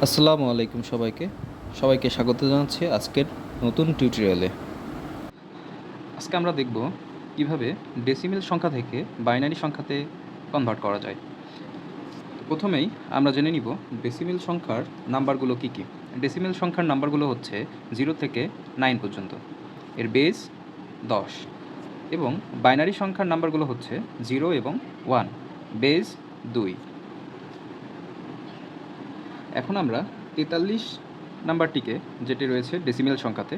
আসসালামু আলাইকুম সবাইকে স্বাগত জানাচ্ছি আজকের নতুন টিউটোরিয়ালে। আজকে আমরা দেখব কিভাবে ডেসিমেল সংখ্যা থেকে বাইনারি সংখ্যাতে কনভার্ট করা যায়। প্রথমেই আমরা জেনে নিব ডেসিমেল সংখ্যার নাম্বারগুলো কী কী। ডেসিমেল সংখ্যার নাম্বারগুলো হচ্ছে 0 থেকে 9 পর্যন্ত, এর বেস 10, এবং বাইনারি সংখ্যার নাম্বারগুলো হচ্ছে 0 এবং 1, বেস 2। এখন আমরা 43 নাম্বারটিকে, যেটি রয়েছে ডেসিমেল সংখ্যাতে,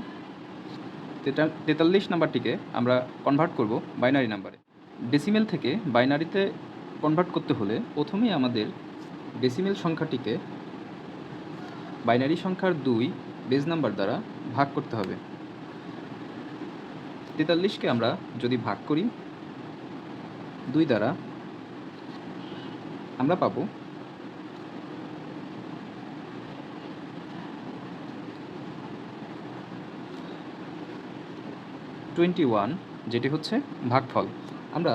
43 নাম্বারটিকে আমরা কনভার্ট করব বাইনারি নাম্বারে। ডেসিমেল থেকে বাইনারিতে কনভার্ট করতে হলে প্রথমেই আমাদের ডেসিমেল সংখ্যাটিকে বাইনারি সংখ্যার 2 বেস নাম্বার দ্বারা ভাগ করতে হবে। 43কে আমরা যদি ভাগ করি 2 দ্বারা, আমরা পাবো 21, যেটি হচ্ছে ভাগফল। আমরা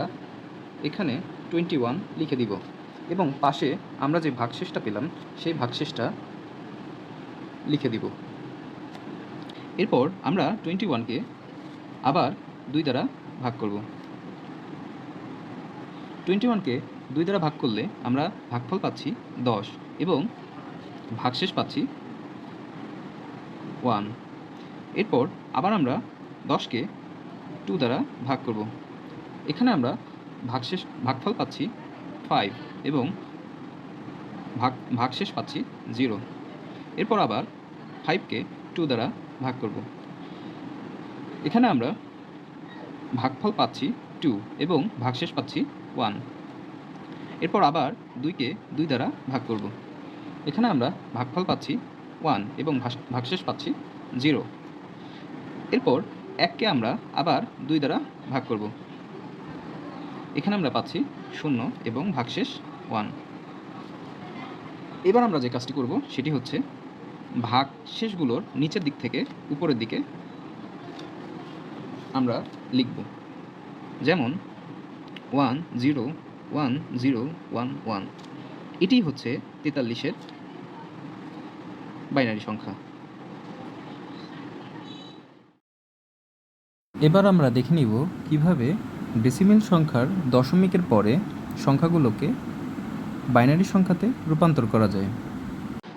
এখানে 21 লিখে দিব এবং পাশে আমরা যে ভাগশেষটা পেলাম সেই ভাগশেষটা লিখে দিব। এরপর আমরা 21কে আবার 2 দ্বারা ভাগ করব। 21কে 2 দ্বারা ভাগ করলে আমরা ভাগফল পাচ্ছি 10 এবং ভাগশেষ পাচ্ছি 1। এরপর আবার আমরা 10কে 2 দ্বারা ভাগ করব। এখানে আমরা ভাগফল পাচ্ছি 5 এবং ভাগশেষ পাচ্ছি 0। এরপর আবার 5কে 2 দ্বারা ভাগ করব। এখানে আমরা ভাগফল পাচ্ছি 2 এবং ভাগশেষ পাচ্ছি 1। এরপর আবার 2কে 2 দ্বারা ভাগ করব। এখানে আমরা ভাগফল পাচ্ছি 1 এবং ভাগশেষ পাচ্ছি 0। এরপর 1কে আমরা আবার 2 দ্বারা ভাগ করব। এখানে আমরা পাচ্ছি 0 এবং ভাগশেষ 1। এবার আমরা যে কাজটি করব সেটি হচ্ছে ভাগশেষগুলোর নিচের দিক থেকে উপরের দিকে আমরা লিখব। যেমন 1 0 1 0 1 1, এটি হচ্ছে 43-এর বাইনারি সংখ্যা। এবার আমরা দেখে নিব কিভাবে ডেসিমেল সংখ্যার দশমিকের পরে সংখ্যাগুলোকে বাইনারি সংখ্যাতে রূপান্তর করা যায়।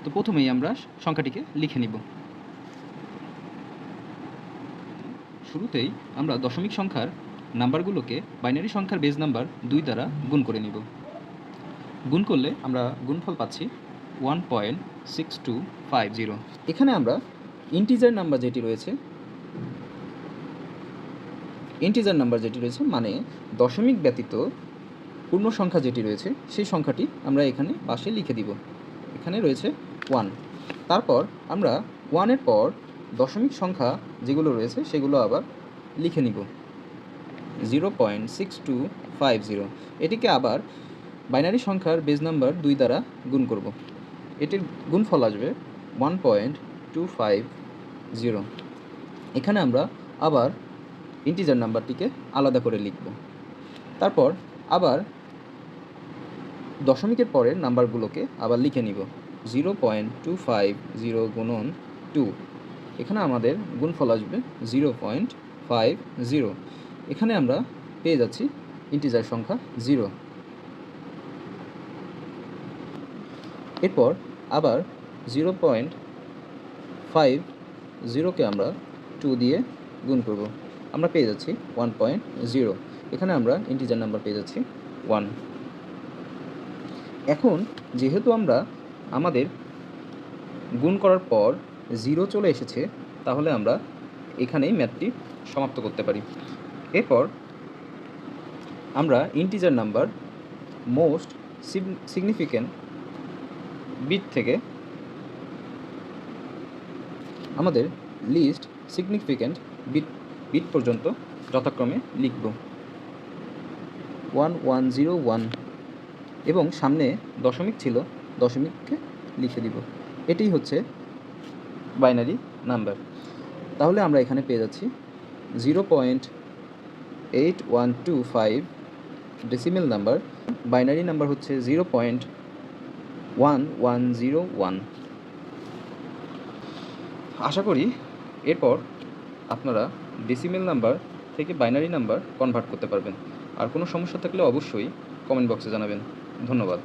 তো প্রথমেই আমরা সংখ্যাটিকে লিখে নিব। শুরুতেই আমরা দশমিক সংখ্যার নাম্বারগুলোকে বাইনারি সংখ্যার বেস নাম্বার 2 দ্বারা গুণ করে নিব। গুণ করলে আমরা গুণফল পাচ্ছি 1.6250। এখানে আমরা ইন্টিজার নাম্বার যেটি রয়েছে মানে দশমিক ব্যতীত পূর্ণ সংখ্যা যেটি রয়েছে সেই সংখ্যাটি আমরা এখানে পাশে লিখে দিব। এখানে রয়েছে 1। তারপর আমরা 1-এর পর দশমিক সংখ্যা যেগুলো রয়েছে সেগুলো আবার লিখে নিব 0.6250। এটিকে আবার বাইনারি সংখ্যার বেস নাম্বার 2 দ্বারা গুণ করব। এটির গুণফল আসবে 1.250। এখানে আমরা আবার ইন্টিজার নাম্বারটিকে আলাদা করে লিখব। তারপর আবার দশমিকের পরের নাম্বারগুলোকে আবার লিখে নিব 0.250 গুণন 2। এখানে আমাদের গুণফল আসবে 0.50। এখানে আমরা পেয়ে যাচ্ছি ইন্টিজার সংখ্যা 0। এরপর আবার 0.50কে আমরা 2 দিয়ে গুণ করব। আমরা পেয়ে যাচ্ছি 1.0। এখানে আমরা ইন্টিজার নাম্বার পেয়ে যাচ্ছি 1। এখন যেহেতু আমরা আমাদের গুণ করার পর 0 চলে এসেছে, তাহলে আমরা এখানেই ম্যাথটি সমাপ্ত করতে পারি। এরপর আমরা integer number most significant bit থেকে আমাদের লিস্ট সিগনিফিক্যান্ট বিট পর্যন্ত যথাক্রমে লিখব 1101 এবং সামনে দশমিক ছিল, দশমিককে লিখে দিব। এটিই হচ্ছে বাইনারি নাম্বার। তাহলে আমরা এখানে পেয়ে যাচ্ছি 0.8125 ডেসিমেল নাম্বার। বাইনারি নাম্বার হচ্ছে 0.1101। আশা করি এরপর আপনারা ডেসিমেল নাম্বার থেকে বাইনারি নাম্বার কনভার্ট করতে পারবেন। আর কোনো সমস্যা থাকলে অবশ্যই কমেন্ট বক্সে জানাবেন। ধন্যবাদ।